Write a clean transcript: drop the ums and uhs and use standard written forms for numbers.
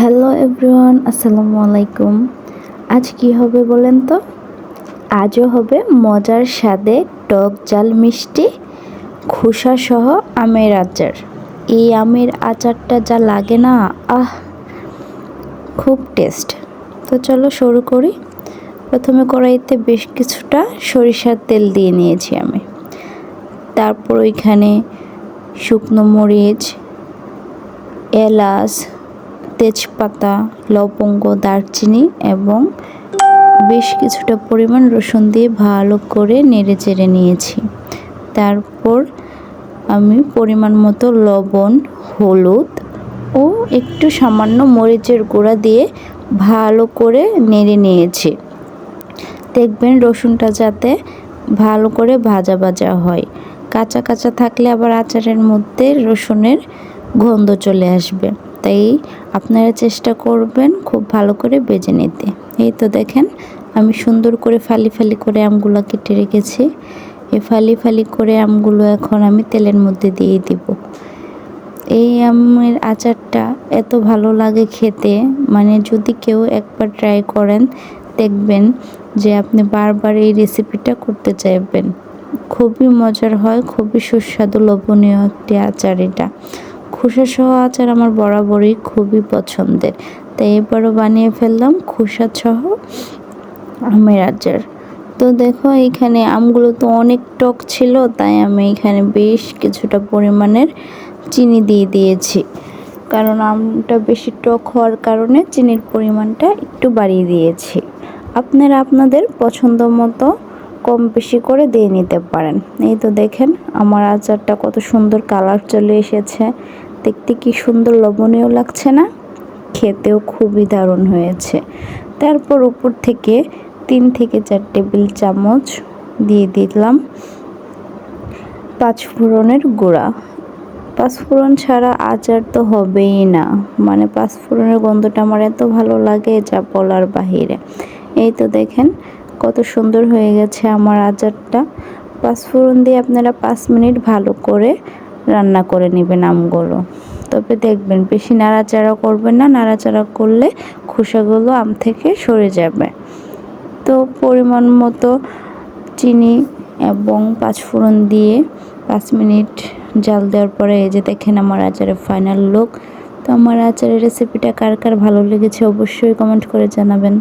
Hello everyone, আসসালামু আলাইকুম। আজ কি হবে বলেন তো? আজও হবে মজার স্বাদে টক ঝাল মিষ্টি খোসা সহ আমের আচার। এই আমের আচারটা যা লাগে না, খুব টেস্ট। তো চলো শুরু করি। প্রথমে কড়াইতে বেশ কিছুটা সরিষার তেল দিয়ে নিয়েছি আমি। তারপর ওইখানে শুকনো মরিচ, এলাচ, তেজপাতা, লবঙ্গ, দারচিনি এবং বেশ কিছুটা পরিমাণ রসুন দিয়ে ভালো করে নেড়ে চেড়ে নিয়েছি। তারপর আমি পরিমাণ মতো লবণ, হলুদ ও একটু সামান্য মরিচের গুঁড়া দিয়ে ভালো করে নেড়ে নিয়েছি। দেখবেন রসুনটা যাতে ভালো করে ভাজা ভাজা হয়। কাঁচা কাঁচা থাকলে আবার আচারের মধ্যে রসুনের গন্ধ চলে আসবে। তাই আপনারা চেষ্টা করবেন খুব ভালো করে ভেজে নিতে। এই তো দেখেন আমি সুন্দর করে ফালি ফালি করে আমগুলো কেটে রেখেছি। এই ফালি ফালি করে আমগুলো এখন আমি তেলের মধ্যে দিয়ে দিব। এই আমের আচারটা এত ভালো লাগে খেতে, মানে যদি কেউ একবার ট্রাই করেন দেখবেন যে আপনি বারবার এই রেসিপিটা করতে চাইবেন। খুবই মজার হয়, খুবই সুস্বাদু লবণীয় একটি আচার এটা। খোসা সহ আচার আমার বরাবরই খুবই পছন্দের, তাই এবারও বানিয়ে ফেললাম খোসা সহ আমের আচার। তো দেখো এখানে আমগুলো তো অনেক টক ছিল, তাই আমি এখানে বেশ কিছুটা পরিমাণের চিনি দিয়ে দিয়েছি, কারণ আমটা বেশি টক হওয়ার কারণে চিনির পরিমাণটা একটু বাড়িয়ে দিয়েছি। আপনারা আপনাদের পছন্দ মতো কম বেশি করে দিয়ে নিতে পারেন। এই তো দেখেন আমার আচারটা কত সুন্দর কালার চলে এসেছে, দেখতে কি সুন্দর লবণীয় লাগছে না? খেতেও খুবই দারুণ হয়েছে। তারপর উপর থেকে 3 থেকে 4 টেবিল চামচ দিয়ে দিলাম পাঁচফোড়নের গুঁড়া। পাঁচফোড়ন ছাড়া আচার তো হবেই না, মানে পাঁচফোড়নের গন্ধটা আমার এত ভালো লাগে যা বলার বাহিরে। এই তো দেখেন কত সুন্দর হয়ে গেছে আমার আচারটা। পাঁচফোড়ন দিয়ে আপনারা 5 মিনিট ভালো করে রান্না করে নেবেন আমগুলো। তবে দেখবেন বেশি নাড়াচাড়া করবেন না, নাড়াচাড়া করলে খোসাগুলো আম থেকে সরে যাবে। তো পরিমাণ মতো চিনি এবং পাঁচফোড়ন দিয়ে 5 মিনিট জাল দেওয়ার পরে এই যে দেখেন আমার আচারের ফাইনাল লুক। তো আমার আচারের রেসিপিটা কার কার ভালো লেগেছে অবশ্যই কমেন্ট করে জানাবেন।